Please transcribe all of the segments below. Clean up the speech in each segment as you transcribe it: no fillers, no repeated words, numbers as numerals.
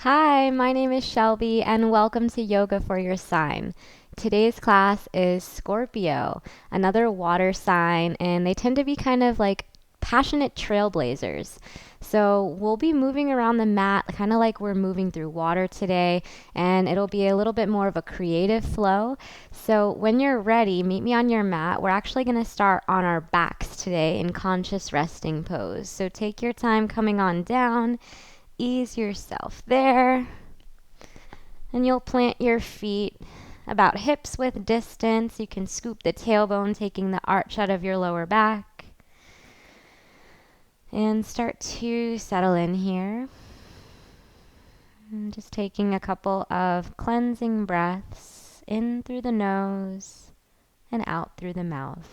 Hi, my name is Shelby, and welcome to Yoga for Your Sign. Today's class is Scorpio, another water sign, and they tend to be kind of like passionate trailblazers. So we'll be moving around the mat kind of like we're moving through water today, and it'll be a little bit more of a creative flow. So when you're ready, meet me on your mat. We're actually going to start on our backs today in conscious resting pose. So take your time coming on down. Ease yourself there, and you'll plant your feet about hips width distance. You can scoop the tailbone, taking the arch out of your lower back, and start to settle in here. And just taking a couple of cleansing breaths in through the nose and out through the mouth.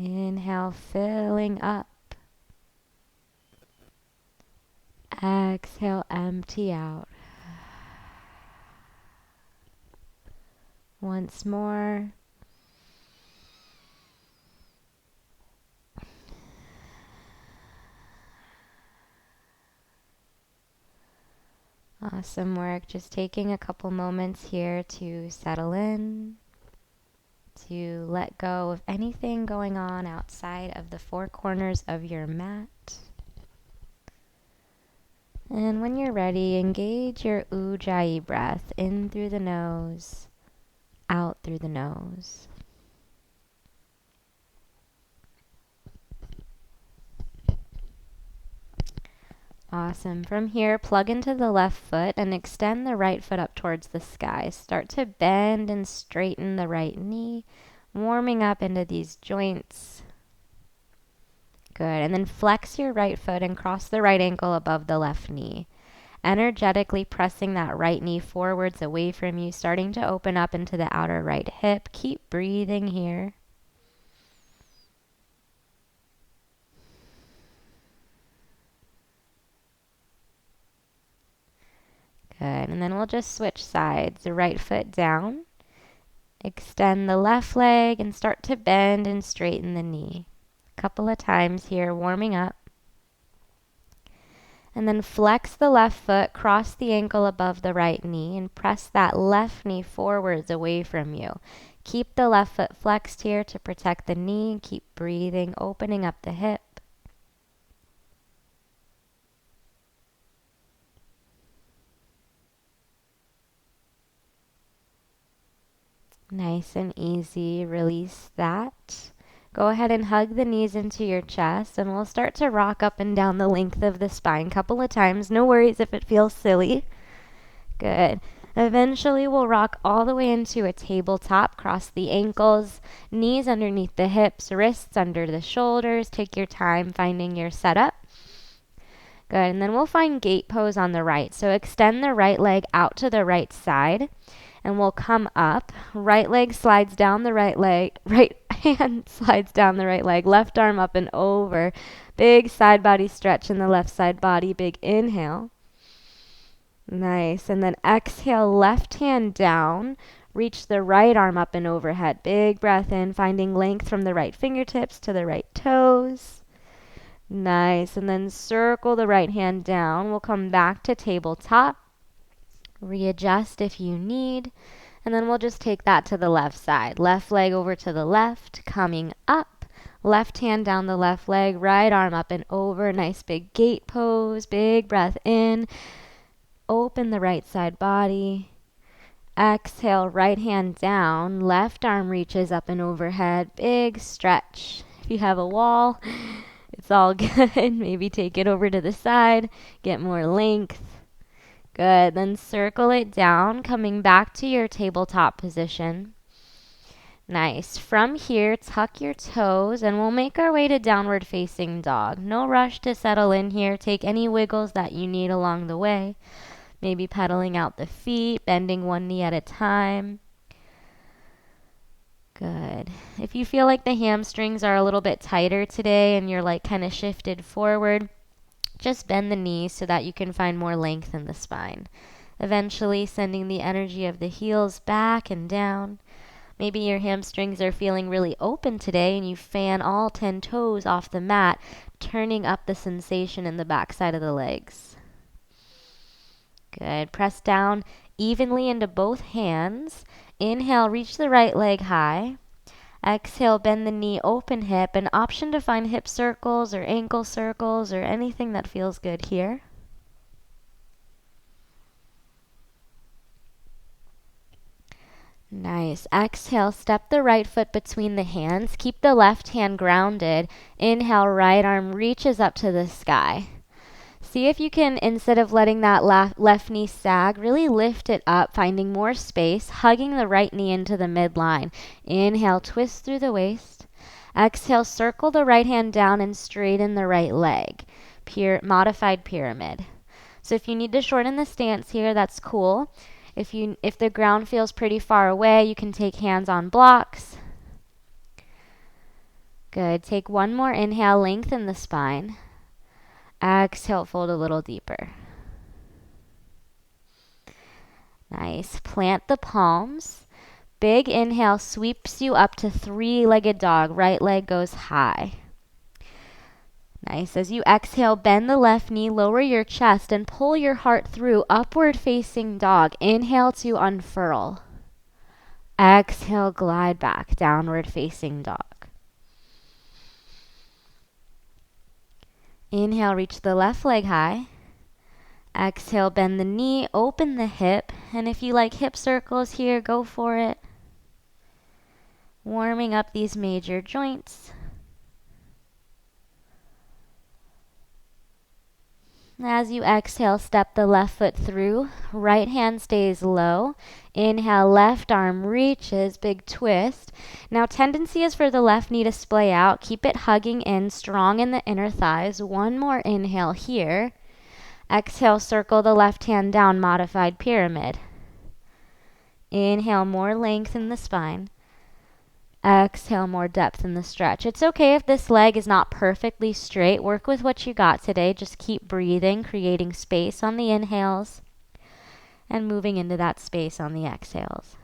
Inhale, filling up. Exhale, empty out. Once more. Awesome work. Just taking a couple moments here to settle in, to let go of anything going on outside of the four corners of your mat. And when you're ready, engage your Ujjayi breath in through the nose, out through the nose. Awesome. From here, plug into the left foot and extend the right foot up towards the sky. Start to bend and straighten the right knee, warming up into these joints. Good. And then flex your right foot and cross the right ankle above the left knee. Energetically pressing that right knee forwards away from you, starting to open up into the outer right hip. Keep breathing here. Good. And then we'll just switch sides. The right foot down. Extend the left leg and start to bend and straighten the knee. A couple of times here, warming up. And then flex the left foot, cross the ankle above the right knee, and press that left knee forwards away from you. Keep the left foot flexed here to protect the knee. Keep breathing, opening up the hip. Nice and easy. Release that. Go ahead and hug the knees into your chest, and we'll start to rock up and down the length of the spine a couple of times. No worries if it feels silly. Good. Eventually, we'll rock all the way into a tabletop. Cross the ankles, knees underneath the hips, wrists under the shoulders. Take your time finding your setup. Good. And then we'll find gate pose on the right. So extend the right leg out to the right side. And we'll come up. Right leg slides down the right leg. Right hand slides down the right leg. Left arm up and over. Big side body stretch in the left side body. Big inhale. Nice. And then exhale, left hand down. Reach the right arm up and overhead. Big breath in, finding length from the right fingertips to the right toes. Nice. And then circle the right hand down. We'll come back to tabletop. Readjust if you need. And then we'll just take that to the left side. Left leg over to the left, coming up. Left hand down the left leg, right arm up and over. Nice big gate pose. Big breath in. Open the right side body. Exhale, right hand down. Left arm reaches up and overhead. Big stretch. If you have a wall, it's all good. Maybe take it over to the side. Get more length. Good. Then circle it down, coming back to your tabletop position. Nice. From here, tuck your toes, and we'll make our way to downward facing dog. No rush to settle in here. Take any wiggles that you need along the way. Maybe pedaling out the feet, bending one knee at a time. Good. If you feel like the hamstrings are a little bit tighter today and you're like kind of shifted forward, just bend the knees so that you can find more length in the spine. Eventually sending the energy of the heels back and down. Maybe your hamstrings are feeling really open today and you fan all 10 toes off the mat, turning up the sensation in the back side of the legs. Good. Press down evenly into both hands. Inhale, reach the right leg high. Exhale, bend the knee, open hip, an option to find hip circles or ankle circles or anything that feels good here. Nice. Exhale, step the right foot between the hands. Keep the left hand grounded. Inhale, right arm reaches up to the sky. See if you can, instead of letting that left knee sag, really lift it up, finding more space, hugging the right knee into the midline. Inhale, twist through the waist. Exhale, circle the right hand down and straighten the right leg. Modified pyramid. So if you need to shorten the stance here, that's cool. If the ground feels pretty far away, you can take hands on blocks. Good. Take one more inhale, lengthen the spine. Exhale, fold a little deeper. Nice. Plant the palms. Big inhale sweeps you up to three-legged dog. Right leg goes high. Nice. As you exhale, bend the left knee, lower your chest, and pull your heart through upward facing dog. Inhale to unfurl. Exhale, glide back, downward facing dog. Inhale, reach the left leg high. Exhale, bend the knee, open the hip, and if you like hip circles here, go for it. Warming up these major joints. As you exhale, step the left foot through. Right hand stays low. Inhale, left arm reaches, big twist. Now tendency is for the left knee to splay out. Keep it hugging in, strong in the inner thighs. One more inhale here. Exhale, circle the left hand down, modified pyramid. Inhale, more length in the spine. Exhale, more depth in the stretch. It's okay if this leg is not perfectly straight. Work with what you got today. Just keep breathing, creating space on the inhales and moving into that space on the exhales.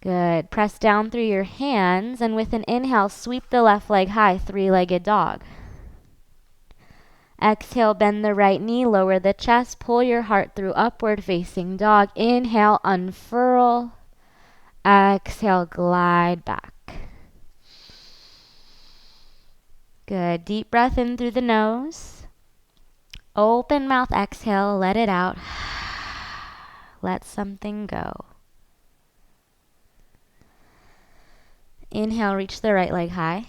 Good. Press down through your hands and with an inhale, sweep the left leg high, three-legged dog. Exhale, bend the right knee, lower the chest, pull your heart through upward facing dog. Inhale, unfurl. Exhale, glide back. Good. Deep breath in through the nose. Open mouth, exhale, let it out. Let something go. Inhale, reach the right leg high.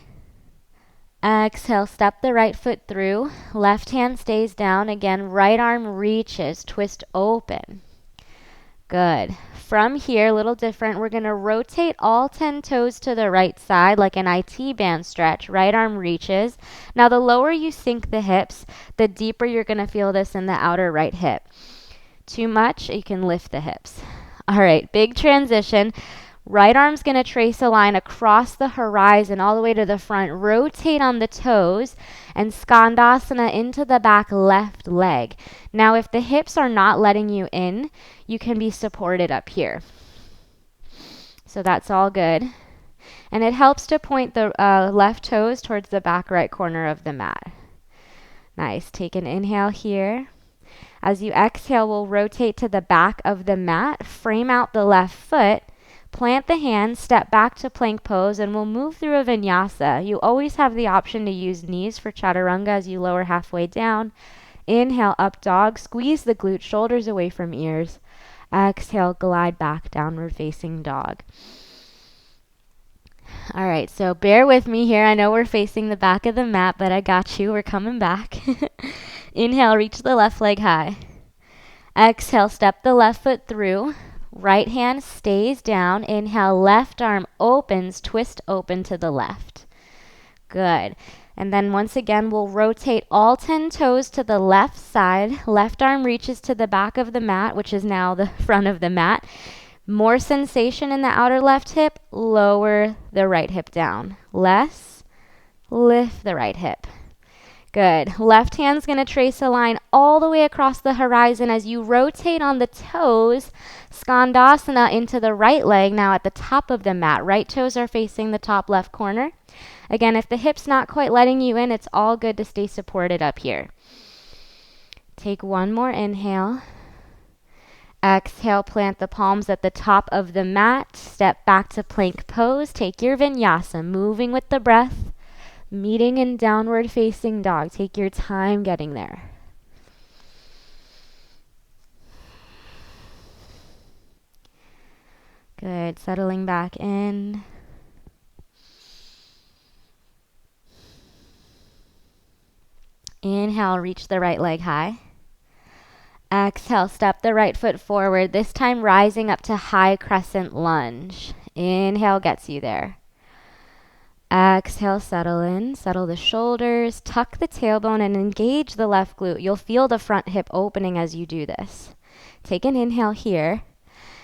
Exhale, step the right foot through. Left hand stays down. Again, right arm reaches, twist open. Good. From here, a little different, we're going to rotate all 10 toes to the right side like an IT band stretch. Right arm reaches. Now, the lower you sink the hips, the deeper you're going to feel this in the outer right hip. Too much, you can lift the hips. All right, big transition. Right arm's going to trace a line across the horizon all the way to the front. Rotate on the toes and skandasana into the back left leg. Now, if the hips are not letting you in, you can be supported up here. So that's all good. And it helps to point the left toes towards the back right corner of the mat. Nice. Take an inhale here. As you exhale, we'll rotate to the back of the mat. Frame out the left foot. Plant the hands, step back to plank pose, and we'll move through a vinyasa. You always have the option to use knees for chaturanga as you lower halfway down. Inhale, up dog. Squeeze the glutes, shoulders away from ears. Exhale, glide back, downward facing dog. All right, so bear with me here. I know we're facing the back of the mat, but I got you. We're coming back. Inhale, reach the left leg high. Exhale, step the left foot through. Right hand stays down. Inhale, left arm opens, twist open to the left. Good. And then once again, we'll rotate all 10 toes to the left side. Left arm reaches to the back of the mat, which is now the front of the mat. More sensation in the outer left hip. Lower the right hip down. Less. Lift the right hip. Good. Left hand's going to trace a line all the way across the horizon as you rotate on the toes, skandasana into the right leg now at the top of the mat. Right toes are facing the top left corner. Again, if the hip's not quite letting you in, it's all good to stay supported up here. Take one more inhale. Exhale, plant the palms at the top of the mat. Step back to plank pose. Take your vinyasa, moving with the breath. Meeting in downward facing dog. Take your time getting there. Good. Settling back in. Inhale, reach the right leg high. Exhale, step the right foot forward, this time rising up to high crescent lunge. Inhale gets you there. Exhale, settle in, settle the shoulders, tuck the tailbone and engage the left glute. You'll feel the front hip opening as you do this. Take an inhale here.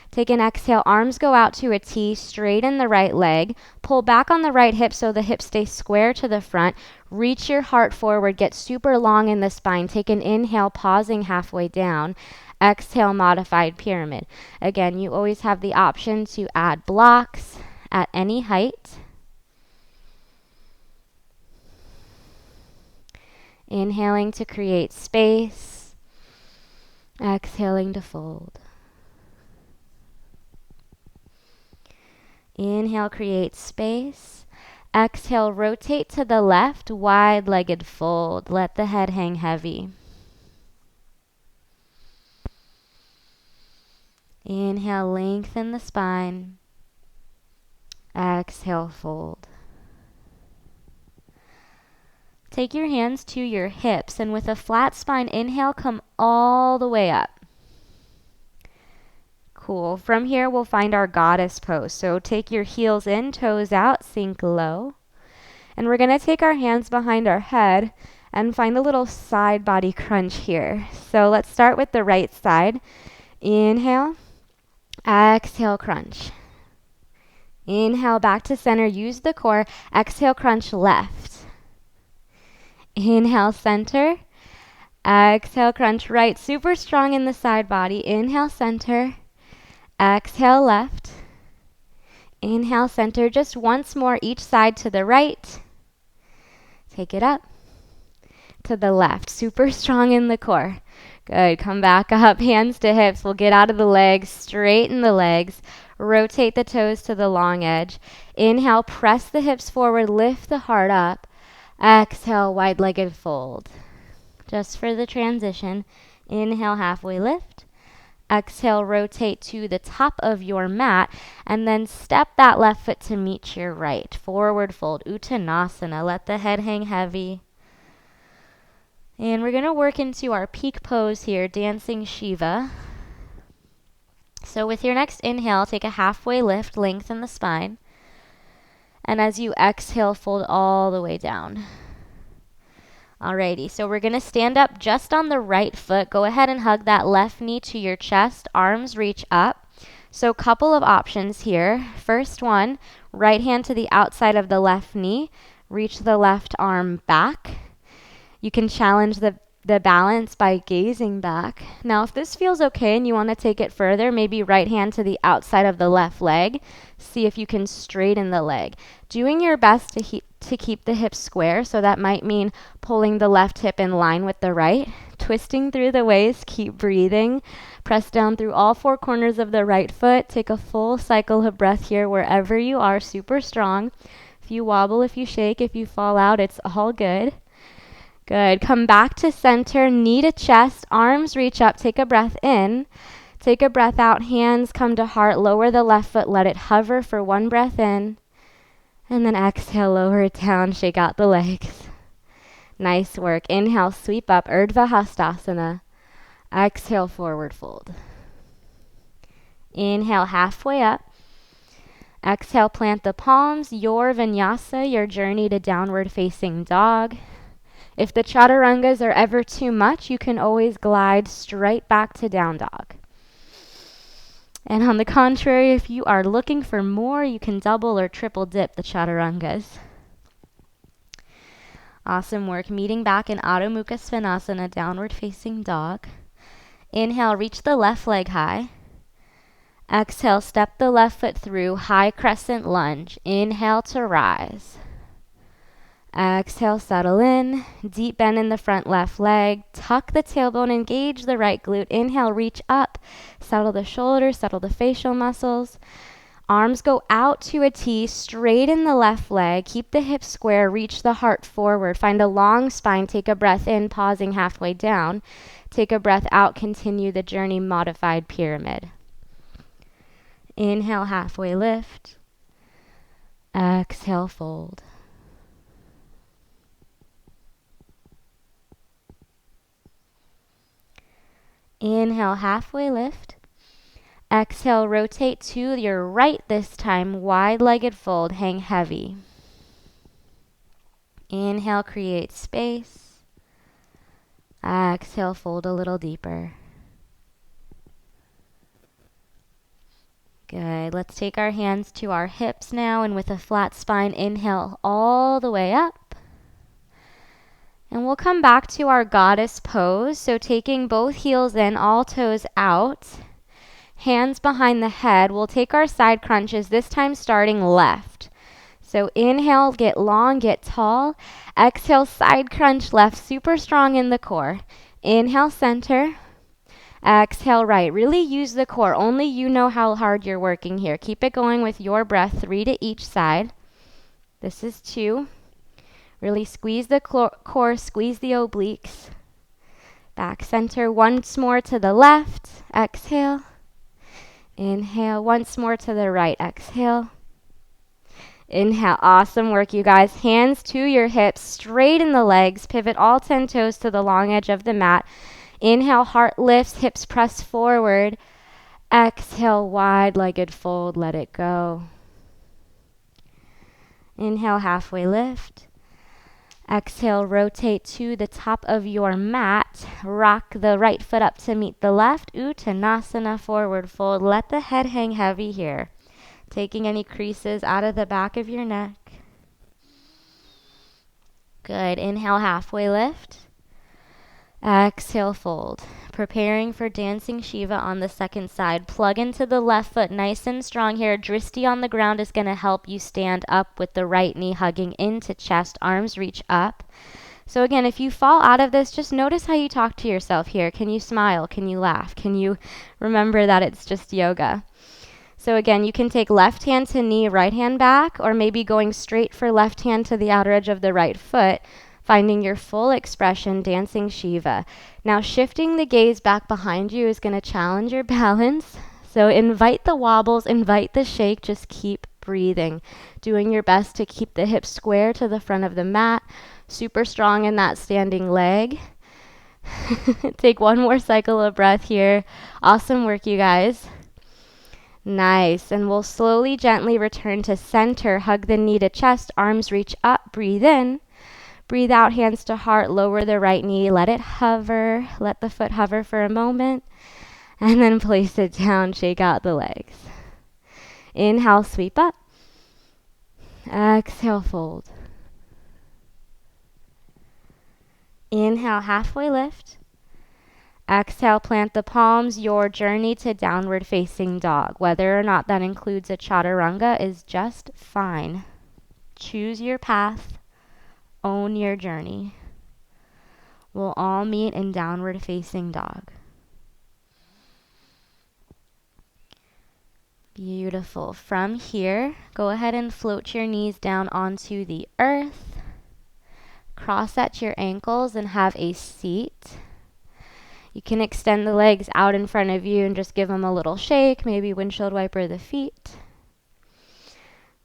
Take an exhale, arms go out to a T, straighten the right leg. Pull back on the right hip so the hips stay square to the front. Reach your heart forward, get super long in the spine. Take an inhale, pausing halfway down. Exhale, modified pyramid. Again, you always have the option to add blocks at any height. Inhaling to create space. Exhaling to fold. Inhale, create space. Exhale, rotate to the left, wide-legged fold. Let the head hang heavy. Inhale, lengthen the spine. Exhale, fold. Take your hands to your hips, and with a flat spine, inhale, come all the way up. Cool. From here, we'll find our goddess pose. So take your heels in, toes out, sink low. And we're going to take our hands behind our head and find a little side body crunch here. So let's start with the right side. Inhale. Exhale, crunch. Inhale, back to center. Use the core. Exhale, crunch left. Inhale, center. Exhale, crunch right. Super strong in the side body. Inhale, center. Exhale, left. Inhale, center. Just once more, each side to the right. Take it up. To the left. Super strong in the core. Good. Come back up. Hands to hips. We'll get out of the legs. Straighten the legs. Rotate the toes to the long edge. Inhale, press the hips forward. Lift the heart up. Exhale, wide-legged fold. Just for the transition. Inhale, halfway lift. Exhale, rotate to the top of your mat, and then step that left foot to meet your right. Forward fold, Uttanasana. Let the head hang heavy. And we're going to work into our peak pose here, dancing Shiva. So with your next inhale, take a halfway lift, lengthen the spine. And as you exhale, fold all the way down. Alrighty, so we're going to stand up just on the right foot. Go ahead and hug that left knee to your chest. Arms reach up. So couple of options here. First one, right hand to the outside of the left knee. Reach the left arm back. You can challenge the balance by gazing back. Now, if this feels okay and you want to take it further, maybe right hand to the outside of the left leg. See if you can straighten the leg. Doing your best to keep the hips square, so that might mean pulling the left hip in line with the right. Twisting through the waist, keep breathing. Press down through all four corners of the right foot. Take a full cycle of breath here wherever you are, super strong. If you wobble, if you shake, if you fall out, it's all good. Good. Come back to center, knee to chest, arms reach up, take a breath in. Take a breath out, hands come to heart, lower the left foot, let it hover for one breath in. And then exhale, lower it down, shake out the legs. Nice work. Inhale, sweep up, Urdhva Hastasana. Exhale, forward fold. Inhale, halfway up. Exhale, plant the palms, your vinyasa, your journey to downward facing dog. If the chaturangas are ever too much, you can always glide straight back to down dog. And on the contrary, if you are looking for more, you can double or triple dip the chaturangas. Awesome work. Meeting back in Adho Mukha Svanasana, downward facing dog. Inhale, reach the left leg high. Exhale, step the left foot through, high crescent lunge. Inhale to rise. Exhale, settle in. Deep bend in the front left leg. Tuck the tailbone, engage the right glute. Inhale, reach up. Settle the shoulders, settle the facial muscles. Arms go out to a T, straighten the left leg. Keep the hips square, reach the heart forward. Find a long spine, take a breath in, pausing halfway down. Take a breath out, continue the journey, modified pyramid. Inhale, halfway lift. Exhale, fold. Inhale, halfway lift. Exhale, rotate to your right this time, wide-legged fold, hang heavy. Inhale, create space. Exhale, fold a little deeper. Good. Let's take our hands to our hips now, and with a flat spine, inhale all the way up. And we'll come back to our goddess pose. So taking both heels in, all toes out. Hands behind the head. We'll take our side crunches, this time starting left. So inhale, get long, get tall. Exhale, side crunch left, super strong in the core. Inhale, center. Exhale, right. Really use the core. Only you know how hard you're working here. Keep it going with your breath, 3 to each side. This is 2. Really squeeze the core, squeeze the obliques. Back center, once more to the left. Exhale. Inhale, once more to the right. Exhale. Inhale. Awesome work, you guys. Hands to your hips, straighten the legs, pivot all 10 toes to the long edge of the mat. Inhale, heart lifts, hips press forward. Exhale, wide-legged fold, let it go. Inhale, halfway lift. Exhale, rotate to the top of your mat. Rock the right foot up to meet the left. Uttanasana, forward fold. Let the head hang heavy here. Taking any creases out of the back of your neck. Good. Inhale, halfway lift. Exhale, fold. Preparing for dancing Shiva on the second side. Plug into the left foot nice and strong here. Dristi on the ground is going to help you stand up with the right knee hugging into chest. Arms reach up. So again, if you fall out of this, just notice how you talk to yourself here. Can you smile? Can you laugh? Can you remember that it's just yoga? So again, you can take left hand to knee, right hand back, or maybe going straight for left hand to the outer edge of the right foot. Finding your full expression, dancing Shiva. Now shifting the gaze back behind you is going to challenge your balance. So invite the wobbles, invite the shake, just keep breathing. Doing your best to keep the hips square to the front of the mat. Super strong in that standing leg. Take one more cycle of breath here. Awesome work, you guys. Nice. And we'll slowly, gently return to center. Hug the knee to chest, arms reach up, breathe in. Breathe out, hands to heart, lower the right knee, let it hover, let the foot hover for a moment, and then place it down, shake out the legs. Inhale, sweep up. Exhale, fold. Inhale, halfway lift. Exhale, plant the palms. Your journey to downward facing dog. Whether or not that includes a chaturanga is just fine. Choose your path. Own your journey. We'll all meet in downward facing dog. Beautiful. From here, go ahead and float your knees down onto the earth. Cross at your ankles and have a seat. You can extend the legs out in front of you and just give them a little shake, maybe windshield wiper the feet.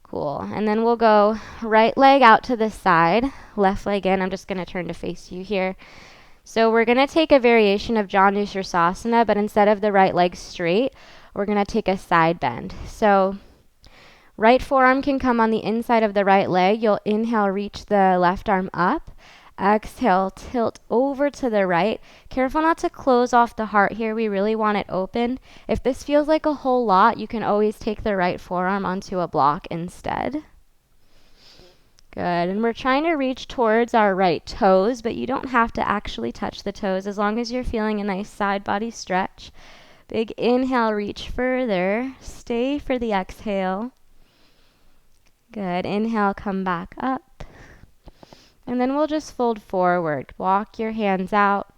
Cool. And then we'll go right leg out to the side, left leg in. I'm just going to turn to face you here. So we're going to take a variation of Janu Sirsasana, but instead of the right leg straight, we're going to take a side bend. So right forearm can come on the inside of the right leg. You'll inhale, reach the left arm up. Exhale, tilt over to the right. Careful not to close off the heart here. We really want it open. If this feels like a whole lot, you can always take the right forearm onto a block instead. Good. And we're trying to reach towards our right toes, but you don't have to actually touch the toes as long as you're feeling a nice side body stretch. Big inhale, reach further. Stay for the exhale. Good. Inhale, come back up. And then we'll just fold forward. Walk your hands out.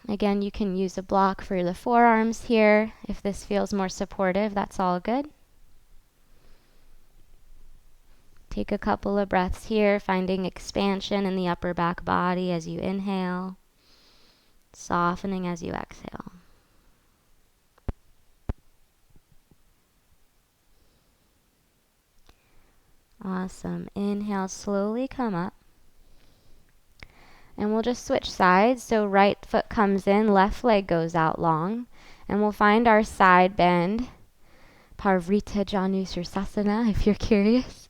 Again, you can use a block for the forearms here. If this feels more supportive, that's all good. Take a couple of breaths here, finding expansion in the upper back body as you inhale, softening as you exhale. Awesome. Inhale, slowly come up. And we'll just switch sides. So right foot comes in, left leg goes out long. And we'll find our side bend. Parvrita Janu Sirsasana, if you're curious.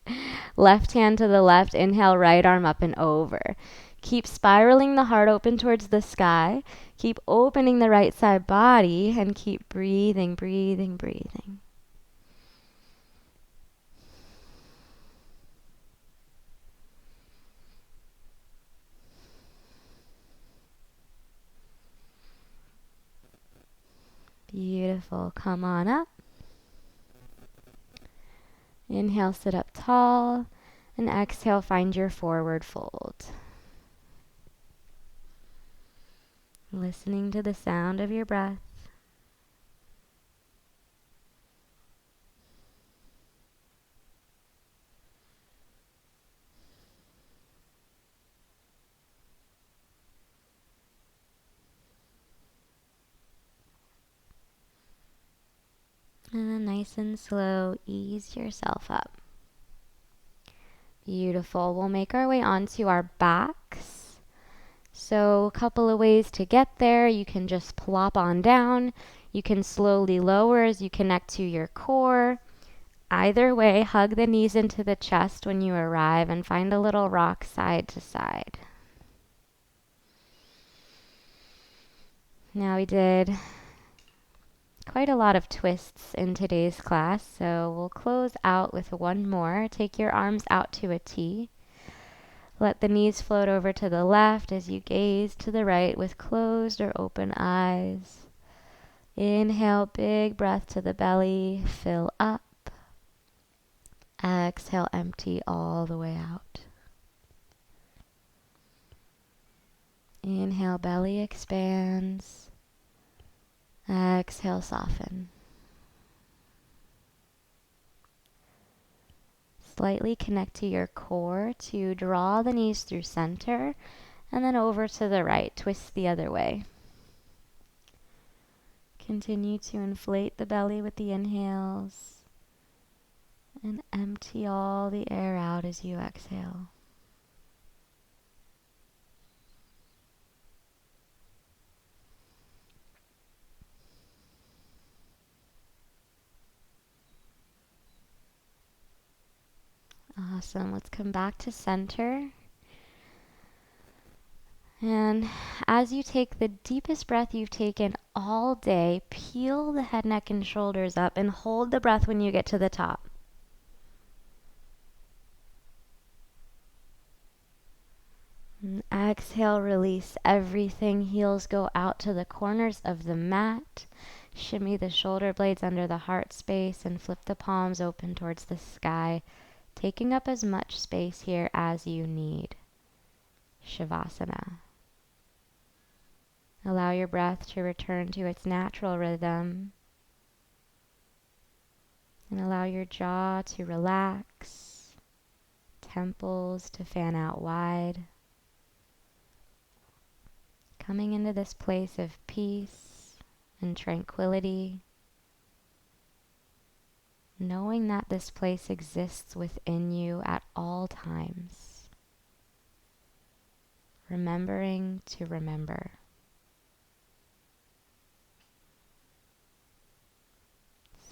Left hand to the left, inhale, right arm up and over. Keep spiraling the heart open towards the sky. Keep opening the right side body and keep breathing, breathing, breathing. Beautiful. Come on up. Inhale, sit up tall, and exhale, find your forward fold. Listening to the sound of your breath. And then nice and slow, ease yourself up. Beautiful. We'll make our way onto our backs. So a couple of ways to get there. You can just plop on down. You can slowly lower as you connect to your core. Either way, hug the knees into the chest when you arrive and find a little rock side to side. Now we did quite a lot of twists in today's class, so we'll close out with one more. Take your arms out to a T. Let the knees float over to the left as you gaze to the right with closed or open eyes. Inhale, big breath to the belly, fill up. Exhale, empty all the way out. Inhale, belly expands. Exhale, soften. Slightly connect to your core to draw the knees through center and then over to the right. Twist the other way. Continue to inflate the belly with the inhales and empty all the air out as you exhale. Awesome. Let's come back to center. And as you take the deepest breath you've taken all day, peel the head, neck, and shoulders up and hold the breath when you get to the top. And exhale, release everything. Heels go out to the corners of the mat. Shimmy the shoulder blades under the heart space and flip the palms open towards the sky, taking up as much space here as you need. Shavasana. Allow your breath to return to its natural rhythm. And allow your jaw to relax, temples to fan out wide. Coming into this place of peace and tranquility, knowing that this place exists within you at all times. Remembering to remember.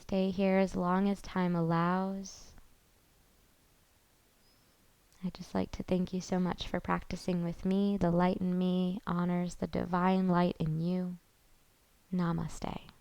Stay here as long as time allows. I'd just like to thank you so much for practicing with me. The light in me honors the divine light in you. Namaste.